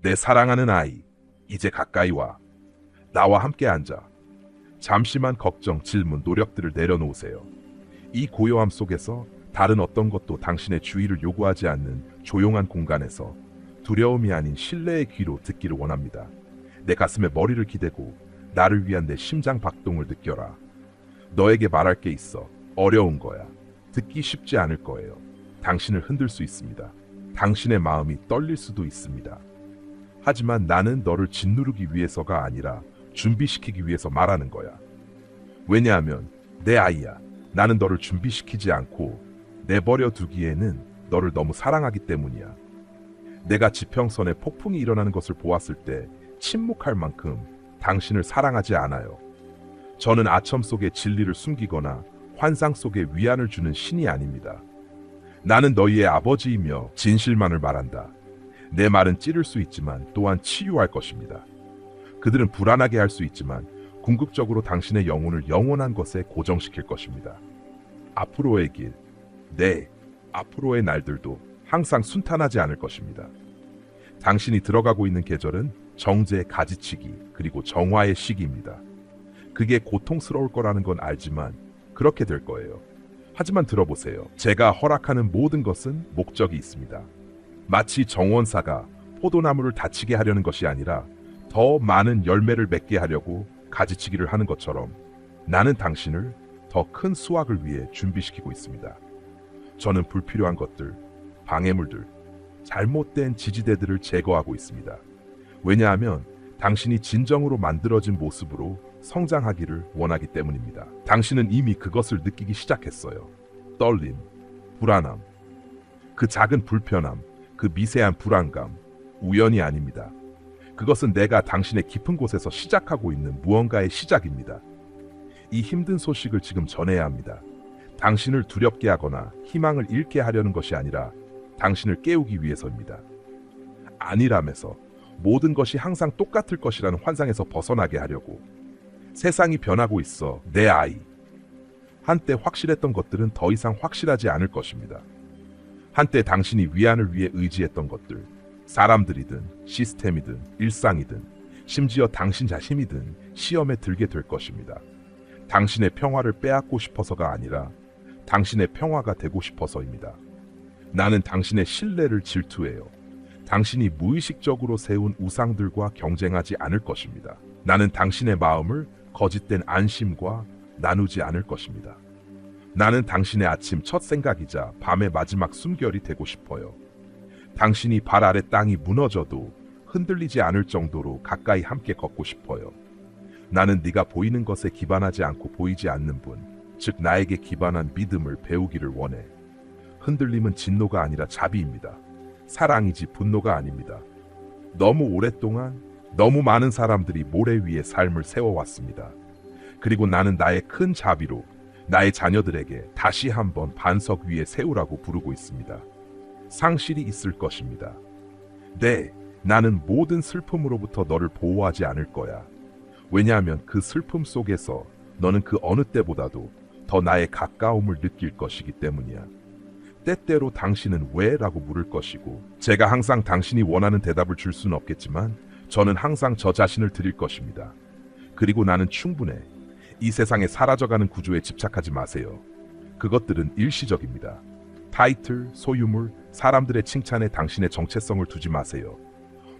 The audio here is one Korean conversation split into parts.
내 사랑하는 아이, 이제 가까이 와. 나와 함께 앉아. 잠시만 걱정, 질문, 노력들을 내려놓으세요. 이 고요함 속에서 다른 어떤 것도 당신의 주의를 요구하지 않는 조용한 공간에서 두려움이 아닌 신뢰의 귀로 듣기를 원합니다. 내 가슴에 머리를 기대고 나를 위한 내 심장 박동을 느껴라. 너에게 말할 게 있어. 어려운 거야. 듣기 쉽지 않을 거예요. 당신을 흔들 수 있습니다. 당신의 마음이 떨릴 수도 있습니다. 하지만 나는 너를 짓누르기 위해서가 아니라 준비시키기 위해서 말하는 거야. 왜냐하면 내 아이야. 나는 너를 준비시키지 않고 내버려 두기에는 너를 너무 사랑하기 때문이야. 내가 지평선에 폭풍이 일어나는 것을 보았을 때 침묵할 만큼 당신을 사랑하지 않아요. 저는 아첨 속에 진리를 숨기거나 환상 속에 위안을 주는 신이 아닙니다. 나는 너희의 아버지이며 진실만을 말한다. 내 말은 찌를 수 있지만 또한 치유할 것입니다. 그들은 불안하게 할 수 있지만 궁극적으로 당신의 영혼을 영원한 것에 고정시킬 것입니다. 앞으로의 길, 앞으로의 날들도 항상 순탄하지 않을 것입니다. 당신이 들어가고 있는 계절은 정제의 가지치기 그리고 정화의 시기입니다. 그게 고통스러울 거라는 건 알지만 그렇게 될 거예요. 하지만 들어보세요. 제가 허락하는 모든 것은 목적이 있습니다. 마치 정원사가 포도나무를 다치게 하려는 것이 아니라 더 많은 열매를 맺게 하려고 가지치기를 하는 것처럼 나는 당신을 더 큰 수확을 위해 준비시키고 있습니다. 저는 불필요한 것들, 방해물들, 잘못된 지지대들을 제거하고 있습니다. 왜냐하면 당신이 진정으로 만들어진 모습으로 성장하기를 원하기 때문입니다. 당신은 이미 그것을 느끼기 시작했어요. 떨림, 불안함, 그 작은 불편함, 그 미세한 불안감, 우연이 아닙니다. 그것은 내가 당신의 깊은 곳에서 시작하고 있는 무언가의 시작입니다. 이 힘든 소식을 지금 전해야 합니다. 당신을 두렵게 하거나 희망을 잃게 하려는 것이 아니라 당신을 깨우기 위해서입니다. 아니라면서 모든 것이 항상 똑같을 것이라는 환상에서 벗어나게 하려고. 세상이 변하고 있어, 내 아이. 한때 확실했던 것들은 더 이상 확실하지 않을 것입니다. 한때 당신이 위안을 위해 의지했던 것들, 사람들이든 시스템이든 일상이든 심지어 당신 자신이든 시험에 들게 될 것입니다. 당신의 평화를 빼앗고 싶어서가 아니라 당신의 평화가 되고 싶어서입니다. 나는 당신의 신뢰를 질투해요. 당신이 무의식적으로 세운 우상들과 경쟁하지 않을 것입니다. 나는 당신의 마음을 거짓된 안심과 나누지 않을 것입니다. 나는 당신의 아침 첫 생각이자 밤의 마지막 숨결이 되고 싶어요. 당신이 발 아래 땅이 무너져도 흔들리지 않을 정도로 가까이 함께 걷고 싶어요. 나는 네가 보이는 것에 기반하지 않고 보이지 않는 분, 즉 나에게 기반한 믿음을 배우기를 원해. 흔들림은 진노가 아니라 자비입니다. 사랑이지 분노가 아닙니다. 너무 오랫동안 너무 많은 사람들이 모래 위에 삶을 세워왔습니다. 그리고 나는 나의 큰 자비로 나의 자녀들에게 다시 한번 반석 위에 세우라고 부르고 있습니다. 상실이 있을 것입니다. 나는 모든 슬픔으로부터 너를 보호하지 않을 거야. 왜냐하면 그 슬픔 속에서 너는 그 어느 때보다도 더 나의 가까움을 느낄 것이기 때문이야. 때때로 당신은 왜? 라고 물을 것이고 제가 항상 당신이 원하는 대답을 줄 수는 없겠지만 저는 항상 저 자신을 드릴 것입니다. 그리고 나는 충분해. 이 세상에 사라져가는 구조에 집착하지 마세요. 그것들은 일시적입니다. 타이틀, 소유물, 사람들의 칭찬에 당신의 정체성을 두지 마세요.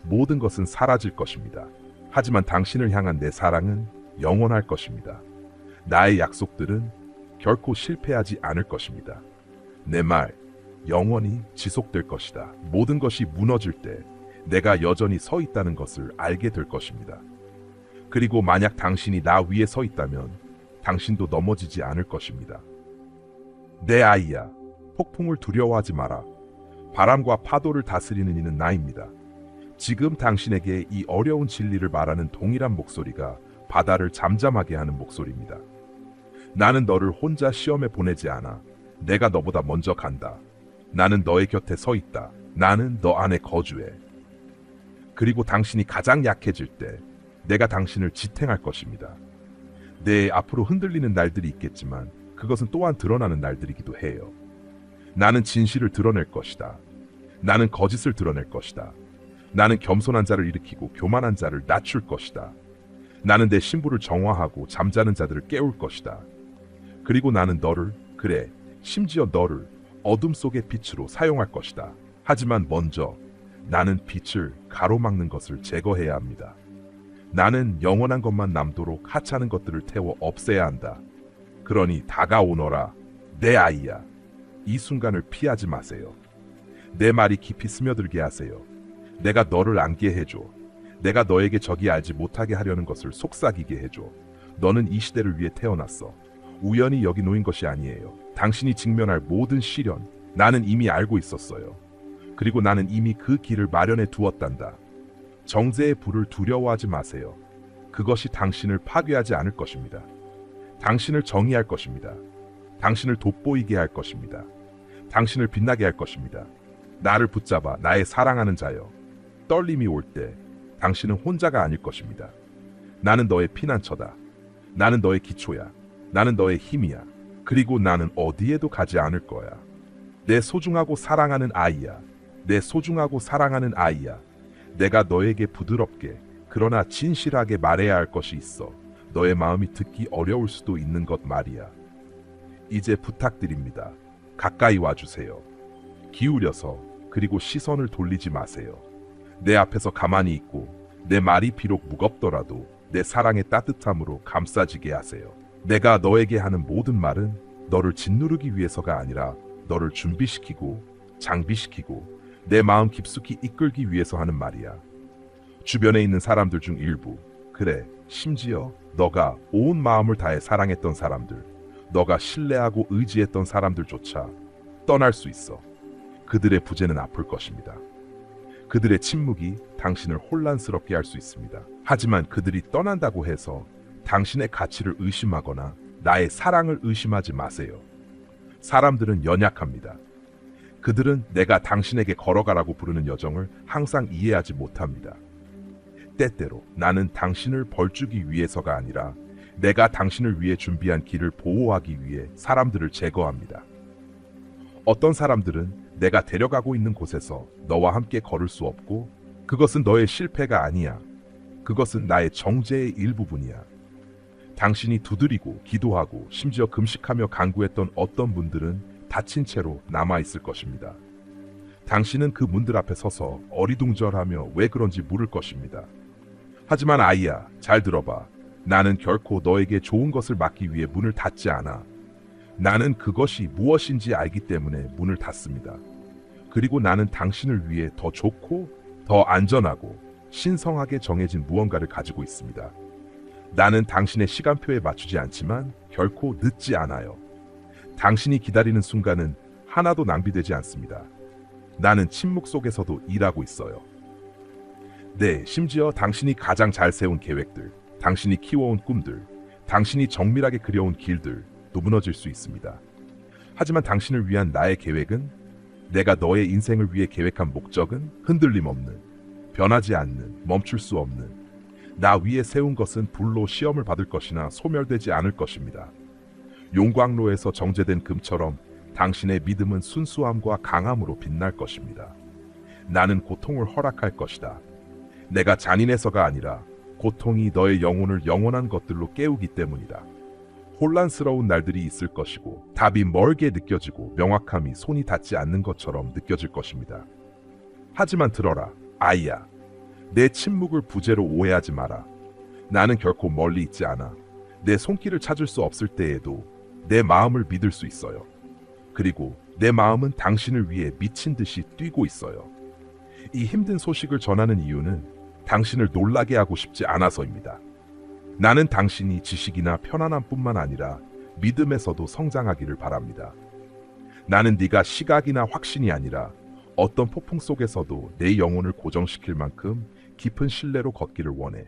모든 것은 사라질 것입니다. 하지만 당신을 향한 내 사랑은 영원할 것입니다. 나의 약속들은 결코 실패하지 않을 것입니다. 내 말, 영원히 지속될 것이다. 모든 것이 무너질 때 내가 여전히 서 있다는 것을 알게 될 것입니다. 그리고 만약 당신이 나 위에 서 있다면 당신도 넘어지지 않을 것입니다. 내 아이야, 폭풍을 두려워하지 마라. 바람과 파도를 다스리는 이는 나입니다. 지금 당신에게 이 어려운 진리를 말하는 동일한 목소리가 바다를 잠잠하게 하는 목소리입니다. 나는 너를 혼자 시험에 보내지 않아. 내가 너보다 먼저 간다. 나는 너의 곁에 서 있다. 나는 너 안에 거주해. 그리고 당신이 가장 약해질 때 내가 당신을 지탱할 것입니다. 앞으로 흔들리는 날들이 있겠지만 그것은 또한 드러나는 날들이기도 해요. 나는 진실을 드러낼 것이다. 나는 거짓을 드러낼 것이다. 나는 겸손한 자를 일으키고 교만한 자를 낮출 것이다. 나는 내 신부를 정화하고 잠자는 자들을 깨울 것이다. 그리고 나는 너를, 그래, 심지어 너를 어둠 속의 빛으로 사용할 것이다. 하지만 먼저 나는 빛을 가로막는 것을 제거해야 합니다. 나는 영원한 것만 남도록 하찮은 것들을 태워 없애야 한다. 그러니 다가오너라, 내 아이야. 이 순간을 피하지 마세요. 내 말이 깊이 스며들게 하세요. 내가 너를 안게 해줘. 내가 너에게 적이 알지 못하게 하려는 것을 속삭이게 해줘. 너는 이 시대를 위해 태어났어. 우연히 여기 놓인 것이 아니에요. 당신이 직면할 모든 시련, 나는 이미 알고 있었어요. 그리고 나는 이미 그 길을 마련해 두었단다. 정죄의 불을 두려워하지 마세요. 그것이 당신을 파괴하지 않을 것입니다. 당신을 정의할 것입니다. 당신을 돋보이게 할 것입니다. 당신을 빛나게 할 것입니다. 나를 붙잡아 나의 사랑하는 자여. 떨림이 올 때 당신은 혼자가 아닐 것입니다. 나는 너의 피난처다. 나는 너의 기초야. 나는 너의 힘이야. 그리고 나는 어디에도 가지 않을 거야. 내 소중하고 사랑하는 아이야. 내 소중하고 사랑하는 아이야. 내가 너에게 부드럽게 그러나 진실하게 말해야 할 것이 있어. 너의 마음이 듣기 어려울 수도 있는 것 말이야. 이제 부탁드립니다. 가까이 와주세요. 기울여서 그리고 시선을 돌리지 마세요. 내 앞에서 가만히 있고 내 말이 비록 무겁더라도 내 사랑의 따뜻함으로 감싸지게 하세요. 내가 너에게 하는 모든 말은 너를 짓누르기 위해서가 아니라 너를 준비시키고 장비시키고 내 마음 깊숙이 이끌기 위해서 하는 말이야. 주변에 있는 사람들 중 일부, 그래, 심지어 너가 온 마음을 다해 사랑했던 사람들, 너가 신뢰하고 의지했던 사람들조차 떠날 수 있어. 그들의 부재는 아플 것입니다. 그들의 침묵이 당신을 혼란스럽게 할 수 있습니다. 하지만 그들이 떠난다고 해서 당신의 가치를 의심하거나 나의 사랑을 의심하지 마세요. 사람들은 연약합니다. 그들은 내가 당신에게 걸어가라고 부르는 여정을 항상 이해하지 못합니다. 때때로 나는 당신을 벌주기 위해서가 아니라 내가 당신을 위해 준비한 길을 보호하기 위해 사람들을 제거합니다. 어떤 사람들은 내가 데려가고 있는 곳에서 너와 함께 걸을 수 없고 그것은 너의 실패가 아니야. 그것은 나의 정죄의 일부분이야. 당신이 두드리고 기도하고 심지어 금식하며 간구했던 어떤 분들은 다친 채로 남아있을 것입니다. 당신은 그 문들 앞에 서서 어리둥절하며 왜 그런지 물을 것입니다. 하지만 아이야, 잘 들어봐. 나는 결코 너에게 좋은 것을 막기 위해 문을 닫지 않아. 나는 그것이 무엇인지 알기 때문에 문을 닫습니다. 그리고 나는 당신을 위해 더 좋고 더 안전하고 신성하게 정해진 무언가를 가지고 있습니다. 나는 당신의 시간표에 맞추지 않지만 결코 늦지 않아요. 당신이 기다리는 순간은 하나도 낭비되지 않습니다. 나는 침묵 속에서도 일하고 있어요. 네, 심지어 당신이 가장 잘 세운 계획들, 당신이 키워온 꿈들, 당신이 정밀하게 그려온 길들도 무너질 수 있습니다. 하지만 당신을 위한 나의 계획은, 내가 너의 인생을 위해 계획한 목적은 흔들림 없는, 변하지 않는, 멈출 수 없는, 나 위에 세운 것은 불로 시험을 받을 것이나 소멸되지 않을 것입니다. 용광로에서 정제된 금처럼 당신의 믿음은 순수함과 강함으로 빛날 것입니다. 나는 고통을 허락할 것이다. 내가 잔인해서가 아니라 고통이 너의 영혼을 영원한 것들로 깨우기 때문이다. 혼란스러운 날들이 있을 것이고 답이 멀게 느껴지고 명확함이 손이 닿지 않는 것처럼 느껴질 것입니다. 하지만 들어라, 아이야. 내 침묵을 부재로 오해하지 마라. 나는 결코 멀리 있지 않아. 내 손길을 찾을 수 없을 때에도 내 마음을 믿을 수 있어요. 그리고 내 마음은 당신을 위해 미친 듯이 뛰고 있어요. 이 힘든 소식을 전하는 이유는 당신을 놀라게 하고 싶지 않아서입니다. 나는 당신이 지식이나 편안함뿐만 아니라 믿음에서도 성장하기를 바랍니다. 나는 네가 시각이나 확신이 아니라 어떤 폭풍 속에서도 내 영혼을 고정시킬 만큼 깊은 신뢰로 걷기를 원해.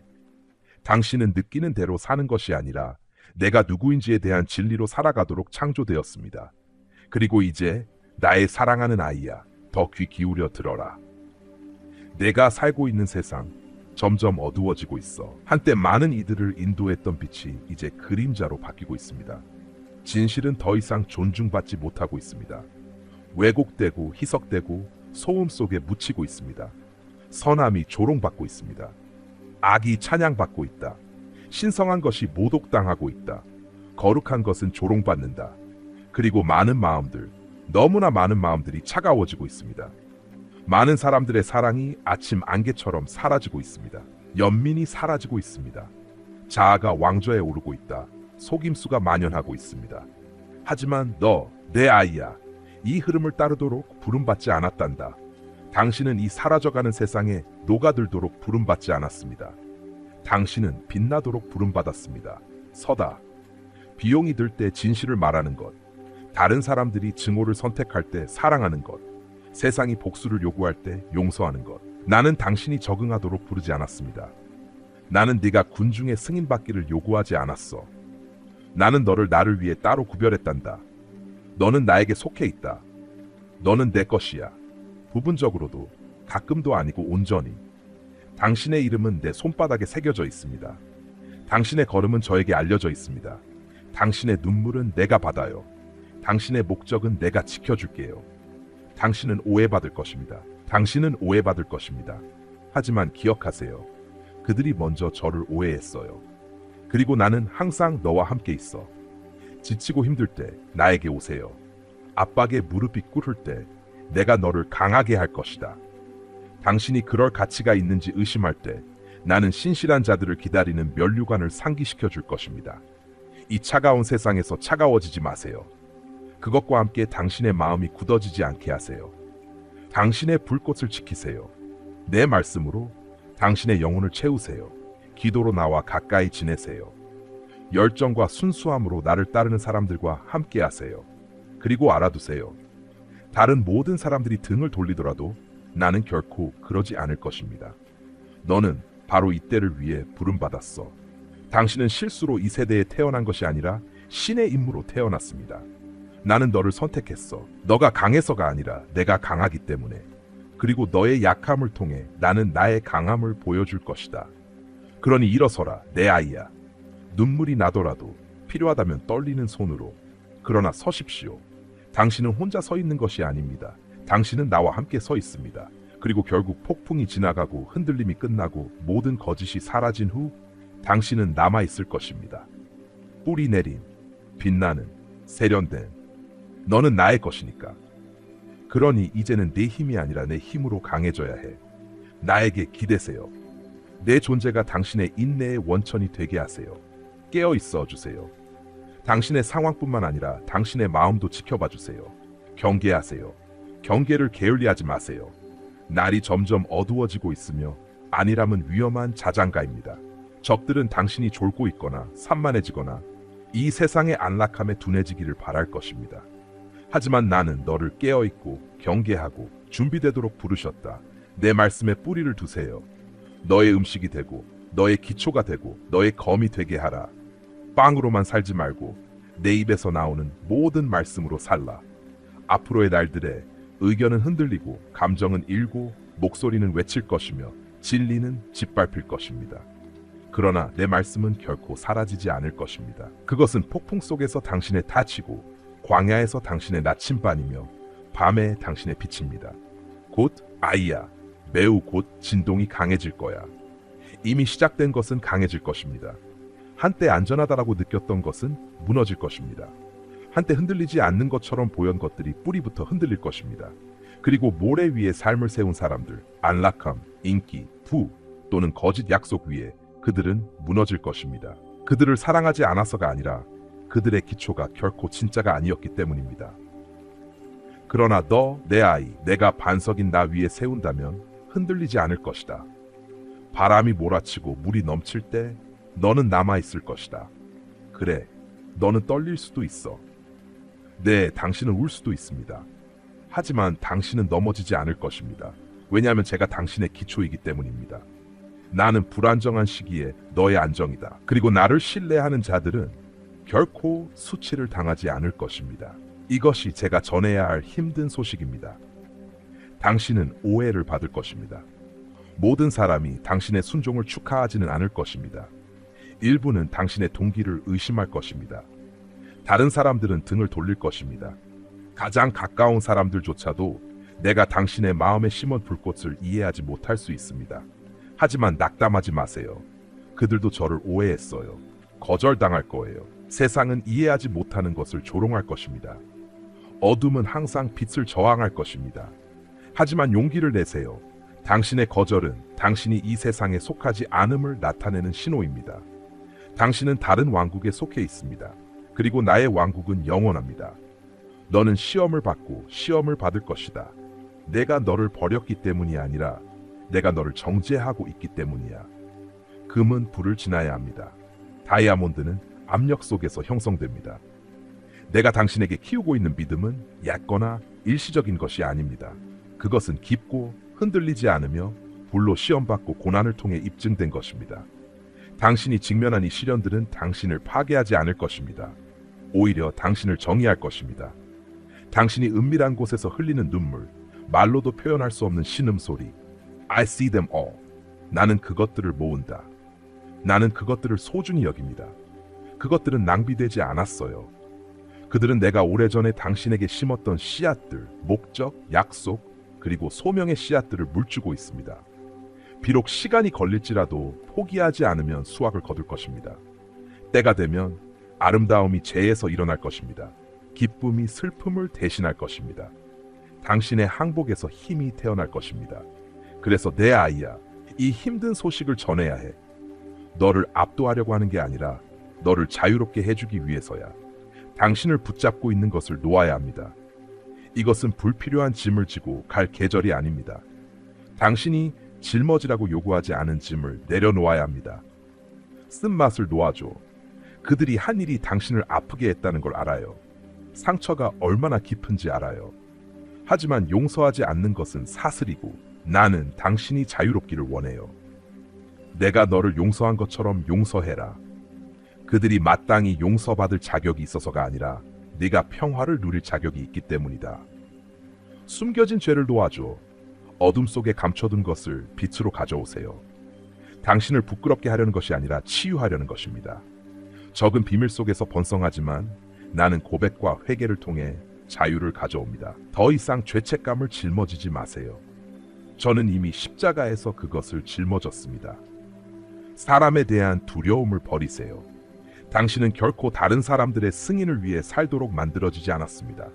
당신은 느끼는 대로 사는 것이 아니라 내가 누구인지에 대한 진리로 살아가도록 창조되었습니다. 그리고 이제 나의 사랑하는 아이야, 더 귀 기울여 들어라. 내가 살고 있는 세상 점점 어두워지고 있어. 한때 많은 이들을 인도했던 빛이 이제 그림자로 바뀌고 있습니다. 진실은 더 이상 존중받지 못하고 있습니다. 왜곡되고 희석되고 소음 속에 묻히고 있습니다. 선함이 조롱받고 있습니다. 악이 찬양받고 있다. 신성한 것이 모독당하고 있다. 거룩한 것은 조롱받는다. 그리고 많은 마음들, 너무나 많은 마음들이 차가워지고 있습니다. 많은 사람들의 사랑이 아침 안개처럼 사라지고 있습니다. 연민이 사라지고 있습니다. 자아가 왕좌에 오르고 있다. 속임수가 만연하고 있습니다. 하지만 너, 내 아이야, 이 흐름을 따르도록 부름받지 않았단다. 당신은 이 사라져가는 세상에 녹아들도록 부름받지 않았습니다. 당신은 빛나도록 부름받았습니다. 서다. 비용이 들 때 진실을 말하는 것, 다른 사람들이 증오를 선택할 때 사랑하는 것, 세상이 복수를 요구할 때 용서하는 것. 나는 당신이 적응하도록 부르지 않았습니다. 나는 네가 군중의 승인받기를 요구하지 않았어. 나는 너를 나를 위해 따로 구별했단다. 너는 나에게 속해 있다. 너는 내 것이야. 부분적으로도, 가끔도 아니고 온전히. 당신의 이름은 내 손바닥에 새겨져 있습니다. 당신의 걸음은 저에게 알려져 있습니다. 당신의 눈물은 내가 받아요. 당신의 목적은 내가 지켜줄게요. 당신은 오해받을 것입니다. 당신은 오해받을 것입니다. 하지만 기억하세요. 그들이 먼저 저를 오해했어요. 그리고 나는 항상 너와 함께 있어. 지치고 힘들 때 나에게 오세요. 압박에 무릎이 꿇을 때 내가 너를 강하게 할 것이다. 당신이 그럴 가치가 있는지 의심할 때 나는 신실한 자들을 기다리는 면류관을 상기시켜 줄 것입니다. 이 차가운 세상에서 차가워지지 마세요. 그것과 함께 당신의 마음이 굳어지지 않게 하세요. 당신의 불꽃을 지키세요. 내 말씀으로 당신의 영혼을 채우세요. 기도로 나와 가까이 지내세요. 열정과 순수함으로 나를 따르는 사람들과 함께 하세요. 그리고 알아두세요. 다른 모든 사람들이 등을 돌리더라도 나는 결코 그러지 않을 것입니다. 너는 바로 이때를 위해 부름받았어. 당신은 실수로 이 세대에 태어난 것이 아니라 신의 임무로 태어났습니다. 나는 너를 선택했어. 너가 강해서가 아니라 내가 강하기 때문에. 그리고 너의 약함을 통해 나는 나의 강함을 보여줄 것이다. 그러니 일어서라, 내 아이야. 눈물이 나더라도 필요하다면 떨리는 손으로. 그러나 서십시오. 당신은 혼자 서 있는 것이 아닙니다. 당신은 나와 함께 서 있습니다. 그리고 결국 폭풍이 지나가고 흔들림이 끝나고 모든 거짓이 사라진 후 당신은 남아있을 것입니다. 뿌리 내린, 빛나는, 세련된 너는 나의 것이니까. 그러니 이제는 내 힘이 아니라 내 힘으로 강해져야 해. 나에게 기대세요. 내 존재가 당신의 인내의 원천이 되게 하세요. 깨어 있어 주세요. 당신의 상황뿐만 아니라 당신의 마음도 지켜봐 주세요. 경계하세요. 경계를 게을리하지 마세요. 날이 점점 어두워지고 있으며 안일함은 위험한 자장가입니다. 적들은 당신이 졸고 있거나 산만해지거나 이 세상의 안락함에 둔해지기를 바랄 것입니다. 하지만 나는 너를 깨어있고 경계하고 준비되도록 부르셨다. 내 말씀에 뿌리를 두세요. 너의 음식이 되고 너의 기초가 되고 너의 검이 되게 하라. 빵으로만 살지 말고 내 입에서 나오는 모든 말씀으로 살라. 앞으로의 날들에 의견은 흔들리고 감정은 일고 목소리는 외칠 것이며 진리는 짓밟힐 것입니다. 그러나 내 말씀은 결코 사라지지 않을 것입니다. 그것은 폭풍 속에서 당신의 탓이고 광야에서 당신의 나침반이며 밤에 당신의 빛입니다. 곧 아이야, 매우 곧 진동이 강해질 거야. 이미 시작된 것은 강해질 것입니다. 한때 안전하다라고 느꼈던 것은 무너질 것입니다. 한때 흔들리지 않는 것처럼 보였던 것들이 뿌리부터 흔들릴 것입니다. 그리고 모래 위에 삶을 세운 사람들, 안락함, 인기, 부 또는 거짓 약속 위에 그들은 무너질 것입니다. 그들을 사랑하지 않아서가 아니라 그들의 기초가 결코 진짜가 아니었기 때문입니다. 그러나 너, 내 아이, 내가 반석인 나 위에 세운다면 흔들리지 않을 것이다. 바람이 몰아치고 물이 넘칠 때 너는 남아있을 것이다. 그래, 너는 떨릴 수도 있어. 네, 당신은 울 수도 있습니다. 하지만 당신은 넘어지지 않을 것입니다. 왜냐하면 제가 당신의 기초이기 때문입니다. 나는 불안정한 시기에 너의 안정이다. 그리고 나를 신뢰하는 자들은 결코 수치를 당하지 않을 것입니다. 이것이 제가 전해야 할 힘든 소식입니다. 당신은 오해를 받을 것입니다. 모든 사람이 당신의 순종을 축하하지는 않을 것입니다. 일부는 당신의 동기를 의심할 것입니다. 다른 사람들은 등을 돌릴 것입니다. 가장 가까운 사람들조차도 내가 당신의 마음에 심은 불꽃을 이해하지 못할 수 있습니다. 하지만 낙담하지 마세요. 그들도 저를 오해했어요. 거절당할 거예요. 세상은 이해하지 못하는 것을 조롱할 것입니다. 어둠은 항상 빛을 저항할 것입니다. 하지만 용기를 내세요. 당신의 거절은 당신이 이 세상에 속하지 않음을 나타내는 신호입니다. 당신은 다른 왕국에 속해 있습니다. 그리고 나의 왕국은 영원합니다. 너는 시험을 받고 시험을 받을 것이다. 내가 너를 버렸기 때문이 아니라 내가 너를 정죄하고 있기 때문이야. 금은 불을 지나야 합니다. 다이아몬드는 압력 속에서 형성됩니다. 내가 당신에게 키우고 있는 믿음은 얕거나 일시적인 것이 아닙니다. 그것은 깊고 흔들리지 않으며 불로 시험받고 고난을 통해 입증된 것입니다. 당신이 직면한 이 시련들은 당신을 파괴하지 않을 것입니다. 오히려 당신을 정의할 것입니다. 당신이 은밀한 곳에서 흘리는 눈물, 말로도 표현할 수 없는 신음소리, I see them all. 나는 그것들을 모은다. 나는 그것들을 소중히 여깁니다. 그것들은 낭비되지 않았어요. 그들은 내가 오래전에 당신에게 심었던 씨앗들, 목적, 약속, 그리고 소명의 씨앗들을 물주고 있습니다. 비록 시간이 걸릴지라도 포기하지 않으면 수확을 거둘 것입니다. 때가 되면 아름다움이 재에서 일어날 것입니다. 기쁨이 슬픔을 대신할 것입니다. 당신의 항복에서 힘이 태어날 것입니다. 그래서 내 아이야, 이 힘든 소식을 전해야 해. 너를 압도하려고 하는 게 아니라 너를 자유롭게 해주기 위해서야. 당신을 붙잡고 있는 것을 놓아야 합니다. 이것은 불필요한 짐을 지고 갈 계절이 아닙니다. 당신이 짊어지라고 요구하지 않은 짐을 내려놓아야 합니다. 쓴맛을 놓아줘. 그들이 한 일이 당신을 아프게 했다는 걸 알아요. 상처가 얼마나 깊은지 알아요. 하지만 용서하지 않는 것은 사슬이고 나는 당신이 자유롭기를 원해요. 내가 너를 용서한 것처럼 용서해라. 그들이 마땅히 용서받을 자격이 있어서가 아니라 네가 평화를 누릴 자격이 있기 때문이다. 숨겨진 죄를 놓아줘. 어둠 속에 감춰둔 것을 빛으로 가져오세요. 당신을 부끄럽게 하려는 것이 아니라 치유하려는 것입니다. 적은 비밀 속에서 번성하지만 나는 고백과 회개를 통해 자유를 가져옵니다. 더 이상 죄책감을 짊어지지 마세요. 저는 이미 십자가에서 그것을 짊어졌습니다. 사람에 대한 두려움을 버리세요. 당신은 결코 다른 사람들의 승인을 위해 살도록 만들어지지 않았습니다.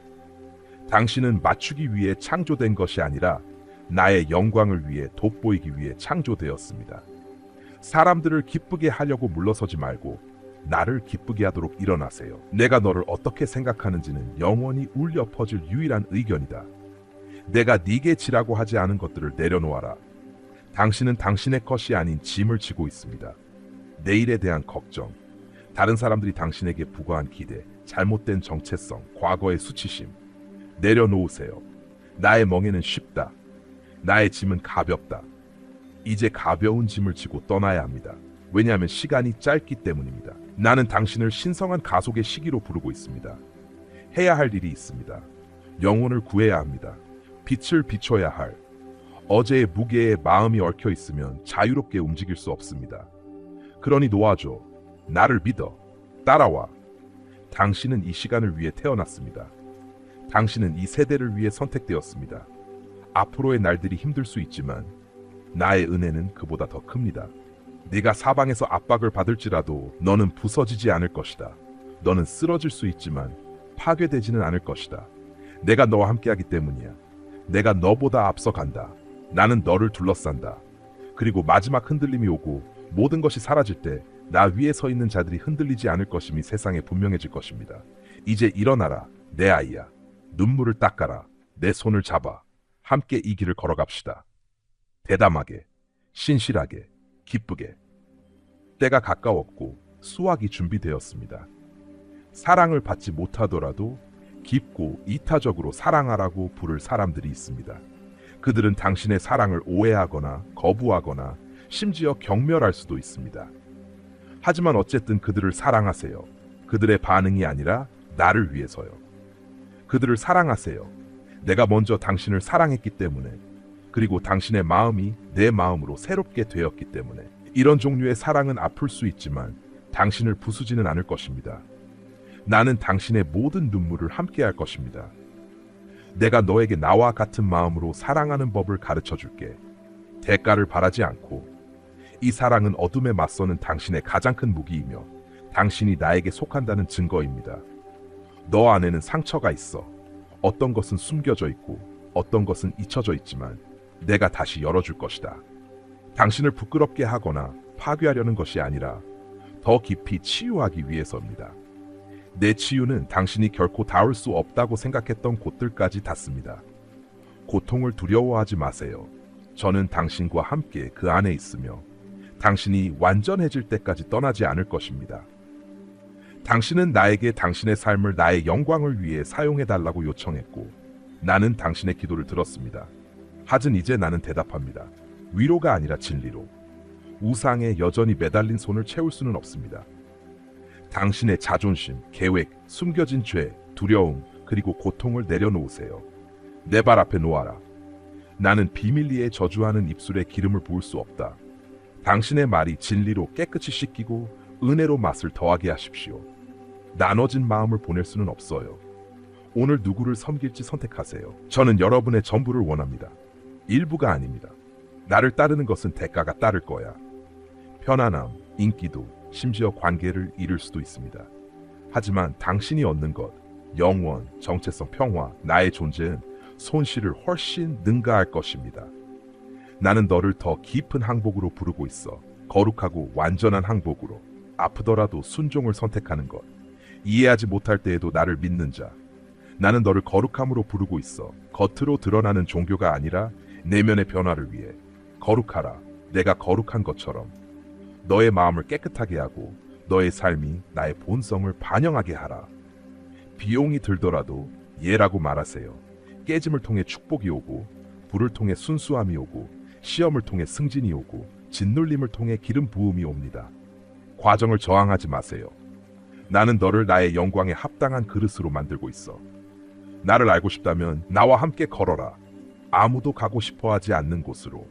당신은 맞추기 위해 창조된 것이 아니라 나의 영광을 위해 돋보이기 위해 창조되었습니다. 사람들을 기쁘게 하려고 물러서지 말고 나를 기쁘게 하도록 일어나세요. 내가 너를 어떻게 생각하는지는 영원히 울려 퍼질 유일한 의견이다. 내가 네게 지라고 하지 않은 것들을 내려놓아라. 당신은 당신의 것이 아닌 짐을 지고 있습니다. 내일에 대한 걱정, 다른 사람들이 당신에게 부과한 기대, 잘못된 정체성, 과거의 수치심, 내려놓으세요. 나의 멍에는 쉽다. 나의 짐은 가볍다. 이제 가벼운 짐을 지고 떠나야 합니다. 왜냐하면 시간이 짧기 때문입니다. 나는 당신을 신성한 가속의 시기로 부르고 있습니다. 해야 할 일이 있습니다. 영혼을 구해야 합니다. 빛을 비춰야 할. 어제의 무게에 마음이 얽혀 있으면 자유롭게 움직일 수 없습니다. 그러니 놓아줘. 나를 믿어. 따라와. 당신은 이 시간을 위해 태어났습니다. 당신은 이 세대를 위해 선택되었습니다. 앞으로의 날들이 힘들 수 있지만 나의 은혜는 그보다 더 큽니다. 네가 사방에서 압박을 받을지라도 너는 부서지지 않을 것이다. 너는 쓰러질 수 있지만 파괴되지는 않을 것이다. 내가 너와 함께하기 때문이야. 내가 너보다 앞서간다. 나는 너를 둘러싼다. 그리고 마지막 흔들림이 오고 모든 것이 사라질 때 나 위에 서 있는 자들이 흔들리지 않을 것임이 세상에 분명해질 것입니다. 이제 일어나라, 내 아이야. 눈물을 닦아라. 내 손을 잡아. 함께 이 길을 걸어갑시다. 대담하게, 신실하게, 기쁘게. 때가 가까웠고 수확이 준비되었습니다. 사랑을 받지 못하더라도 깊고 이타적으로 사랑하라고 부를 사람들이 있습니다. 그들은 당신의 사랑을 오해하거나 거부하거나 심지어 경멸할 수도 있습니다. 하지만 어쨌든 그들을 사랑하세요. 그들의 반응이 아니라 나를 위해서요. 그들을 사랑하세요. 내가 먼저 당신을 사랑했기 때문에, 그리고 당신의 마음이 내 마음으로 새롭게 되었기 때문에. 이런 종류의 사랑은 아플 수 있지만 당신을 부수지는 않을 것입니다. 나는 당신의 모든 눈물을 함께할 것입니다. 내가 너에게 나와 같은 마음으로 사랑하는 법을 가르쳐 줄게. 대가를 바라지 않고. 이 사랑은 어둠에 맞서는 당신의 가장 큰 무기이며 당신이 나에게 속한다는 증거입니다. 너 안에는 상처가 있어. 어떤 것은 숨겨져 있고 어떤 것은 잊혀져 있지만 내가 다시 열어줄 것이다. 당신을 부끄럽게 하거나 파괴하려는 것이 아니라 더 깊이 치유하기 위해서입니다. 내 치유는 당신이 결코 닿을 수 없다고 생각했던 곳들까지 닿습니다. 고통을 두려워하지 마세요. 저는 당신과 함께 그 안에 있으며 당신이 완전해질 때까지 떠나지 않을 것입니다. 당신은 나에게 당신의 삶을 나의 영광을 위해 사용해달라고 요청했고 나는 당신의 기도를 들었습니다. 하진 이제 나는 대답합니다. 위로가 아니라 진리로. 우상에 여전히 매달린 손을 채울 수는 없습니다. 당신의 자존심, 계획, 숨겨진 죄, 두려움, 그리고 고통을 내려놓으세요. 내 발 앞에 놓아라. 나는 비밀리에 저주하는 입술에 기름을 부을 수 없다. 당신의 말이 진리로 깨끗이 씻기고 은혜로 맛을 더하게 하십시오. 나눠진 마음을 보낼 수는 없어요. 오늘 누구를 섬길지 선택하세요. 저는 여러분의 전부를 원합니다. 일부가 아닙니다. 나를 따르는 것은 대가가 따를 거야. 편안함, 인기도, 심지어 관계를 잃을 수도 있습니다. 하지만 당신이 얻는 것, 영원, 정체성, 평화, 나의 존재는 손실을 훨씬 능가할 것입니다. 나는 너를 더 깊은 항복으로 부르고 있어. 거룩하고 완전한 항복으로. 아프더라도 순종을 선택하는 것. 이해하지 못할 때에도 나를 믿는 자. 나는 너를 거룩함으로 부르고 있어. 겉으로 드러나는 종교가 아니라 내면의 변화를 위해. 거룩하라. 내가 거룩한 것처럼. 너의 마음을 깨끗하게 하고 너의 삶이 나의 본성을 반영하게 하라. 비용이 들더라도 예라고 말하세요. 깨짐을 통해 축복이 오고 불을 통해 순수함이 오고 시험을 통해 승진이 오고 짓눌림을 통해 기름 부음이 옵니다. 과정을 저항하지 마세요. 나는 너를 나의 영광에 합당한 그릇으로 만들고 있어. 나를 알고 싶다면 나와 함께 걸어라. 아무도 가고 싶어 하지 않는 곳으로.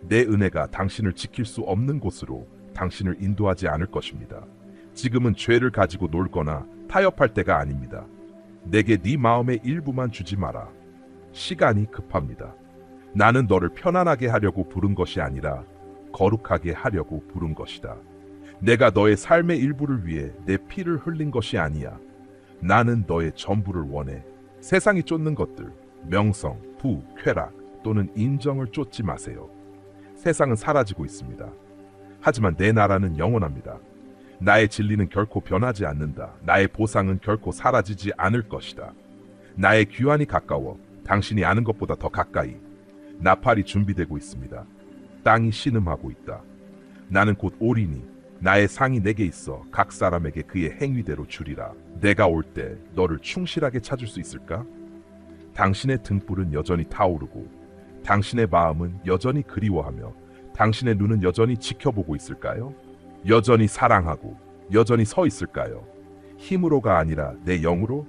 내 은혜가 당신을 지킬 수 없는 곳으로 당신을 인도하지 않을 것입니다. 지금은 죄를 가지고 놀거나 타협할 때가 아닙니다. 내게 네 마음의 일부만 주지 마라. 시간이 급합니다. 나는 너를 편안하게 하려고 부른 것이 아니라 거룩하게 하려고 부른 것이다. 내가 너의 삶의 일부를 위해 내 피를 흘린 것이 아니야. 나는 너의 전부를 원해. 세상이 쫓는 것들, 명성, 부, 쾌락 또는 인정을 쫓지 마세요. 세상은 사라지고 있습니다. 하지만 내 나라는 영원합니다. 나의 진리는 결코 변하지 않는다. 나의 보상은 결코 사라지지 않을 것이다. 나의 귀환이 가까워 당신이 아는 것보다 더 가까이. 나팔이 준비되고 있습니다. 땅이 신음하고 있다. 나는 곧 오리니 나의 상이 내게 있어 각 사람에게 그의 행위대로 주리라. 내가 올 때 너를 충실하게 찾을 수 있을까? 당신의 등불은 여전히 타오르고 당신의 마음은 여전히 그리워하며 당신의 눈은 여전히 지켜보고 있을까요? 여전히 사랑하고 여전히 서 있을까요? 힘으로가 아니라 내 영으로?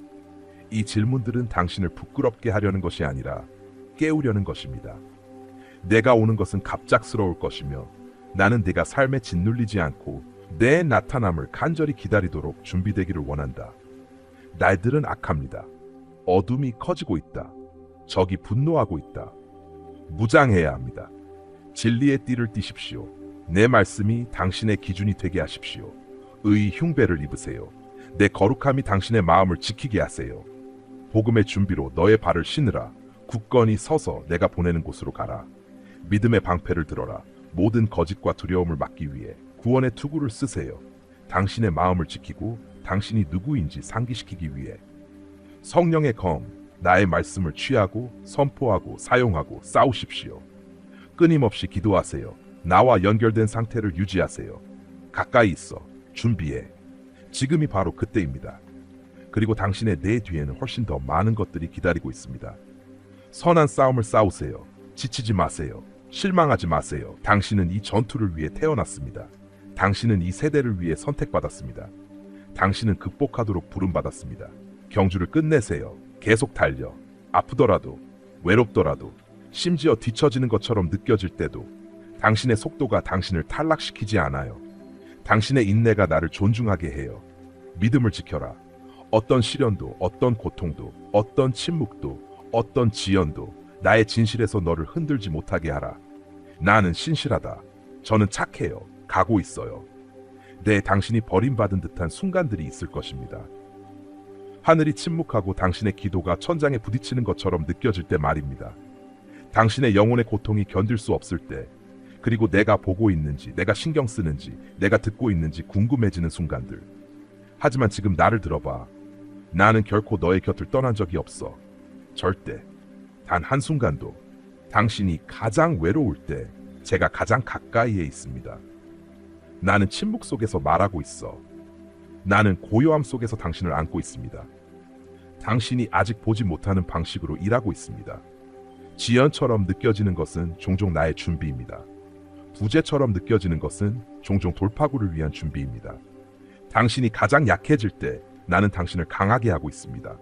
이 질문들은 당신을 부끄럽게 하려는 것이 아니라 깨우려는 것입니다. 내가 오는 것은 갑작스러울 것이며 나는 네가 삶에 짓눌리지 않고 내 나타남을 간절히 기다리도록 준비되기를 원한다. 날들은 악합니다. 어둠이 커지고 있다. 적이 분노하고 있다. 무장해야 합니다. 진리의 띠를 띠십시오. 내 말씀이 당신의 기준이 되게 하십시오. 의의 흉배를 입으세요. 내 거룩함이 당신의 마음을 지키게 하세요. 복음의 준비로 너의 발을 신으라. 굳건히 서서 내가 보내는 곳으로 가라. 믿음의 방패를 들어라. 모든 거짓과 두려움을 막기 위해 구원의 투구를 쓰세요. 당신의 마음을 지키고 당신이 누구인지 상기시키기 위해. 성령의 검, 나의 말씀을 취하고 선포하고 사용하고 싸우십시오. 끊임없이 기도하세요. 나와 연결된 상태를 유지하세요. 가까이 있어. 준비해. 지금이 바로 그때입니다. 그리고 당신의 내 뒤에는 훨씬 더 많은 것들이 기다리고 있습니다. 선한 싸움을 싸우세요. 지치지 마세요. 실망하지 마세요. 당신은 이 전투를 위해 태어났습니다. 당신은 이 세대를 위해 선택받았습니다. 당신은 극복하도록 부름받았습니다. 경주를 끝내세요. 계속 달려. 아프더라도, 외롭더라도, 심지어 뒤처지는 것처럼 느껴질 때도 당신의 속도가 당신을 탈락시키지 않아요. 당신의 인내가 나를 존중하게 해요. 믿음을 지켜라. 어떤 시련도, 어떤 고통도, 어떤 침묵도, 어떤 지연도 나의 진실에서 너를 흔들지 못하게 하라. 나는 신실하다. 저는 착해요. 가고 있어요. 네, 당신이 버림받은 듯한 순간들이 있을 것입니다. 하늘이 침묵하고 당신의 기도가 천장에 부딪히는 것처럼 느껴질 때 말입니다. 당신의 영혼의 고통이 견딜 수 없을 때, 그리고 내가 보고 있는지, 내가 신경 쓰는지, 내가 듣고 있는지 궁금해지는 순간들. 하지만 지금 나를 들어봐. 나는 결코 너의 곁을 떠난 적이 없어. 절대. 단 한순간도. 당신이 가장 외로울 때 제가 가장 가까이에 있습니다. 나는 침묵 속에서 말하고 있어. 나는 고요함 속에서 당신을 안고 있습니다. 당신이 아직 보지 못하는 방식으로 일하고 있습니다. 지연처럼 느껴지는 것은 종종 나의 준비입니다. 부재처럼 느껴지는 것은 종종 돌파구를 위한 준비입니다. 당신이 가장 약해질 때 나는 당신을 강하게 하고 있습니다.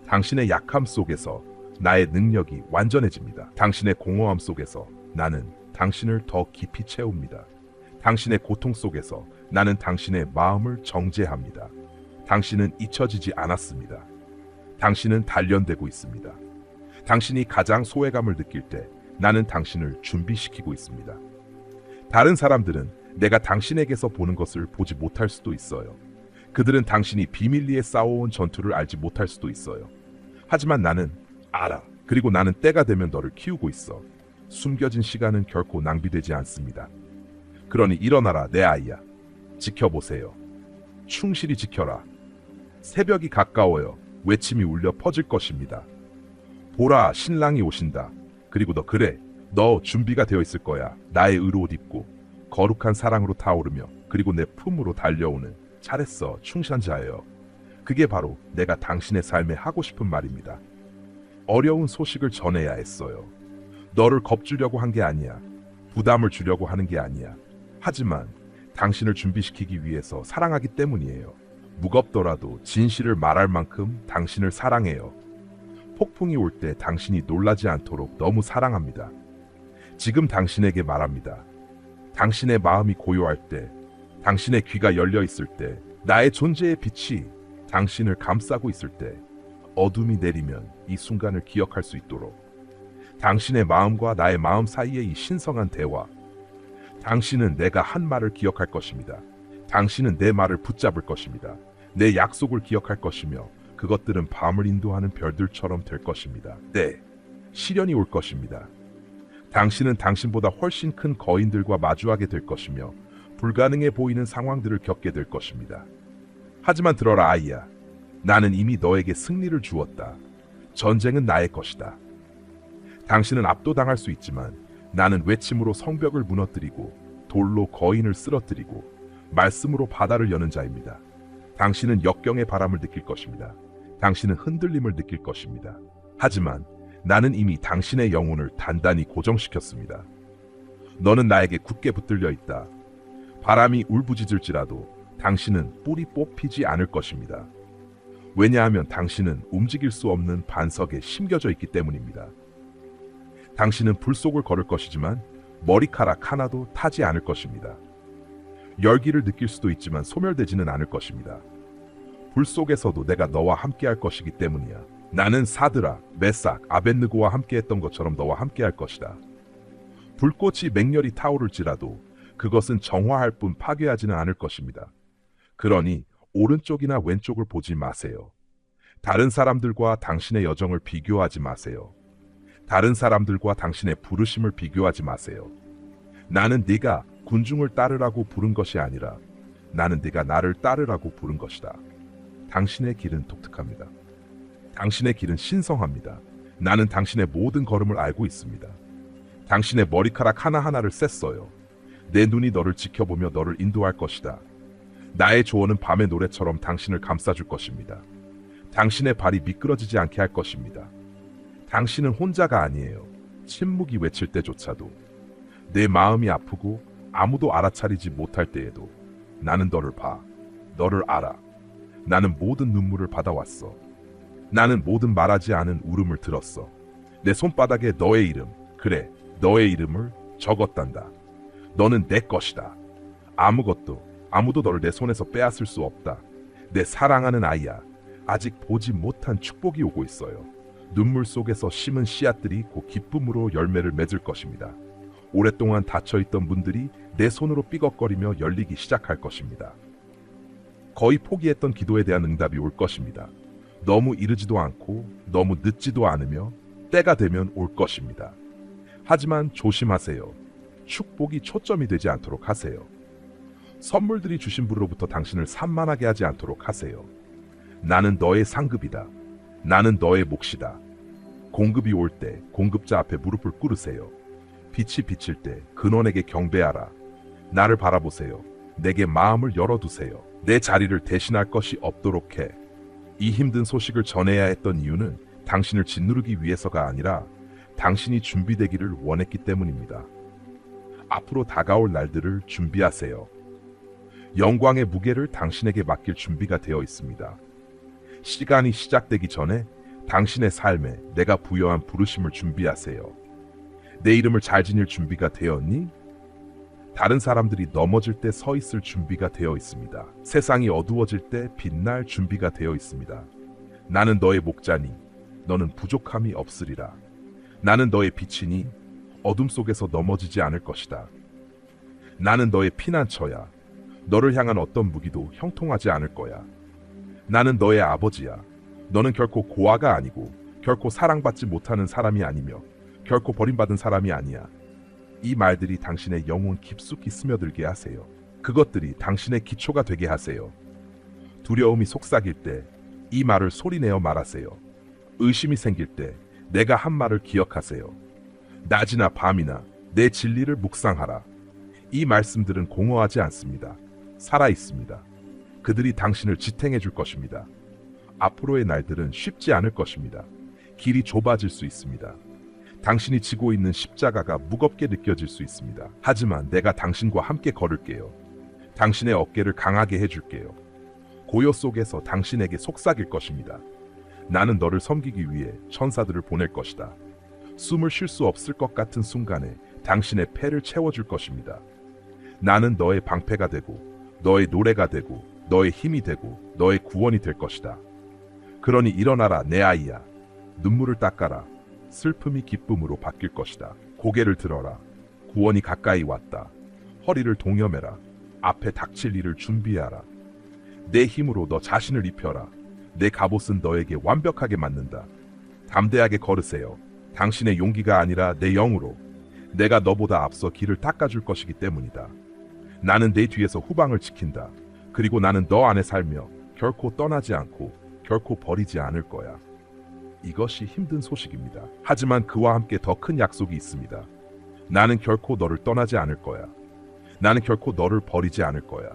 당신의 약함 속에서 나의 능력이 완전해집니다. 당신의 공허함 속에서 나는 당신을 더 깊이 채웁니다. 당신의 고통 속에서 나는 당신의 마음을 정죄합니다. 당신은 잊혀지지 않았습니다. 당신은 단련되고 있습니다. 당신이 가장 소외감을 느낄 때 나는 당신을 준비시키고 있습니다. 다른 사람들은 내가 당신에게서 보는 것을 보지 못할 수도 있어요. 그들은 당신이 비밀리에 싸워온 전투를 알지 못할 수도 있어요. 하지만 나는 알아. 그리고 나는 때가 되면 너를 키우고 있어. 숨겨진 시간은 결코 낭비되지 않습니다. 그러니 일어나라, 내 아이야. 지켜보세요. 충실히 지켜라. 새벽이 가까워요. 외침이 울려 퍼질 것입니다. 보라, 신랑이 오신다. 그리고 너, 그래, 너 준비가 되어 있을 거야. 나의 의로옷 입고 거룩한 사랑으로 타오르며 그리고 내 품으로 달려오는 잘했어, 충실한 자예요. 그게 바로 내가 당신의 삶에 하고 싶은 말입니다. 어려운 소식을 전해야 했어요. 너를 겁주려고 한 게 아니야. 부담을 주려고 하는 게 아니야. 하지만 당신을 준비시키기 위해서 사랑하기 때문이에요. 무겁더라도 진실을 말할 만큼 당신을 사랑해요. 폭풍이 올 때 당신이 놀라지 않도록 너무 사랑합니다. 지금 당신에게 말합니다. 당신의 마음이 고요할 때, 당신의 귀가 열려 있을 때, 나의 존재의 빛이 당신을 감싸고 있을 때, 어둠이 내리면 이 순간을 기억할 수 있도록 당신의 마음과 나의 마음 사이의 이 신성한 대화, 당신은 내가 한 말을 기억할 것입니다. 당신은 내 말을 붙잡을 것입니다. 내 약속을 기억할 것이며 그것들은 밤을 인도하는 별들처럼 될 것입니다. 네, 시련이 올 것입니다. 당신은 당신보다 훨씬 큰 거인들과 마주하게 될 것이며 불가능해 보이는 상황들을 겪게 될 것입니다. 하지만 들어라, 아이야. 나는 이미 너에게 승리를 주었다. 전쟁은 나의 것이다. 당신은 압도당할 수 있지만 나는 외침으로 성벽을 무너뜨리고 돌로 거인을 쓰러뜨리고 말씀으로 바다를 여는 자입니다. 당신은 역경의 바람을 느낄 것입니다. 당신은 흔들림을 느낄 것입니다. 하지만 나는 이미 당신의 영혼을 단단히 고정시켰습니다. 너는 나에게 굳게 붙들려 있다. 바람이 울부짖을지라도 당신은 뿌리 뽑히지 않을 것입니다. 왜냐하면 당신은 움직일 수 없는 반석에 심겨져 있기 때문입니다. 당신은 불 속을 걸을 것이지만 머리카락 하나도 타지 않을 것입니다. 열기를 느낄 수도 있지만 소멸되지는 않을 것입니다. 불 속에서도 내가 너와 함께할 것이기 때문이야. 나는 사드락, 메삭, 아벳느고와 함께했던 것처럼 너와 함께할 것이다. 불꽃이 맹렬히 타오를지라도 그것은 정화할 뿐 파괴하지는 않을 것입니다. 그러니 오른쪽이나 왼쪽을 보지 마세요. 다른 사람들과 당신의 여정을 비교하지 마세요. 다른 사람들과 당신의 부르심을 비교하지 마세요. 나는 네가 군중을 따르라고 부른 것이 아니라 나는 네가 나를 따르라고 부른 것이다. 당신의 길은 독특합니다. 당신의 길은 신성합니다. 나는 당신의 모든 걸음을 알고 있습니다. 당신의 머리카락 하나하나를 셌어요. 내 눈이 너를 지켜보며 너를 인도할 것이다. 나의 조언은 밤의 노래처럼 당신을 감싸줄 것입니다. 당신의 발이 미끄러지지 않게 할 것입니다. 당신은 혼자가 아니에요. 침묵이 외칠 때조차도, 내 마음이 아프고 아무도 알아차리지 못할 때에도 나는 너를 봐. 너를 알아. 나는 모든 눈물을 받아왔어. 나는 모든 말하지 않은 울음을 들었어. 내 손바닥에 너의 이름, 그래, 너의 이름을 적었단다. 너는 내 것이다. 아무도 너를 내 손에서 빼앗을 수 없다. 내 사랑하는 아이야. 아직 보지 못한 축복이 오고 있어요. 눈물 속에서 심은 씨앗들이 곧 기쁨으로 열매를 맺을 것입니다. 오랫동안 닫혀있던 문들이 내 손으로 삐걱거리며 열리기 시작할 것입니다. 거의 포기했던 기도에 대한 응답이 올 것입니다. 너무 이르지도 않고 너무 늦지도 않으며 때가 되면 올 것입니다. 하지만 조심하세요. 축복이 초점이 되지 않도록 하세요. 선물들이 주신 분으로부터 당신을 산만하게 하지 않도록 하세요. 나는 너의 상급이다. 나는 너의 몫이다. 공급이 올 때 공급자 앞에 무릎을 꿇으세요. 빛이 비칠 때 근원에게 경배하라. 나를 바라보세요. 내게 마음을 열어두세요. 내 자리를 대신할 것이 없도록 해. 이 힘든 소식을 전해야 했던 이유는 당신을 짓누르기 위해서가 아니라 당신이 준비되기를 원했기 때문입니다. 앞으로 다가올 날들을 준비하세요. 영광의 무게를 당신에게 맡길 준비가 되어 있습니다. 시간이 시작되기 전에 당신의 삶에 내가 부여한 부르심을 준비하세요. 내 이름을 잘 지닐 준비가 되었니? 다른 사람들이 넘어질 때 서 있을 준비가 되어 있습니다. 세상이 어두워질 때 빛날 준비가 되어 있습니다. 나는 너의 목자니 너는 부족함이 없으리라. 나는 너의 빛이니 어둠 속에서 넘어지지 않을 것이다. 나는 너의 피난처야. 너를 향한 어떤 무기도 형통하지 않을 거야. 나는 너의 아버지야. 너는 결코 고아가 아니고 결코 사랑받지 못하는 사람이 아니며 결코 버림받은 사람이 아니야. 이 말들이 당신의 영혼 깊숙이 스며들게 하세요. 그것들이 당신의 기초가 되게 하세요. 두려움이 속삭일 때 이 말을 소리내어 말하세요. 의심이 생길 때 내가 한 말을 기억하세요. 낮이나 밤이나 내 진리를 묵상하라. 이 말씀들은 공허하지 않습니다. 살아있습니다. 그들이 당신을 지탱해 줄 것입니다. 앞으로의 날들은 쉽지 않을 것입니다. 길이 좁아질 수 있습니다. 당신이 지고 있는 십자가가 무겁게 느껴질 수 있습니다. 하지만 내가 당신과 함께 걸을게요. 당신의 어깨를 강하게 해줄게요. 고요 속에서 당신에게 속삭일 것입니다. 나는 너를 섬기기 위해 천사들을 보낼 것이다. 숨을 쉴 수 없을 것 같은 순간에 당신의 폐를 채워줄 것입니다. 나는 너의 방패가 되고 너의 노래가 되고 너의 힘이 되고 너의 구원이 될 것이다. 그러니 일어나라 내 아이야. 눈물을 닦아라. 슬픔이 기쁨으로 바뀔 것이다. 고개를 들어라. 구원이 가까이 왔다. 허리를 동여매라. 앞에 닥칠 일을 준비하라. 내 힘으로 너 자신을 입혀라. 내 갑옷은 너에게 완벽하게 맞는다. 담대하게 걸으세요. 당신의 용기가 아니라 내 영으로. 내가 너보다 앞서 길을 닦아줄 것이기 때문이다. 나는 내 뒤에서 후방을 지킨다. 그리고 나는 너 안에 살며 결코 떠나지 않고 결코 버리지 않을 거야. 이것이 힘든 소식입니다. 하지만 그와 함께 더 큰 약속이 있습니다. 나는 결코 너를 떠나지 않을 거야. 나는 결코 너를 버리지 않을 거야.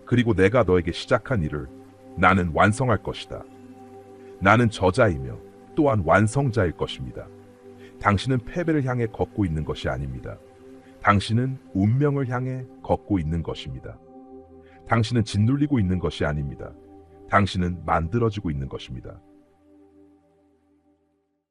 그리고 내가 너에게 시작한 일을 나는 완성할 것이다. 나는 저자이며 또한 완성자일 것입니다. 당신은 패배를 향해 걷고 있는 것이 아닙니다. 당신은 운명을 향해 걷고 있는 것입니다. 당신은 짓눌리고 있는 것이 아닙니다. 당신은 만들어지고 있는 것입니다.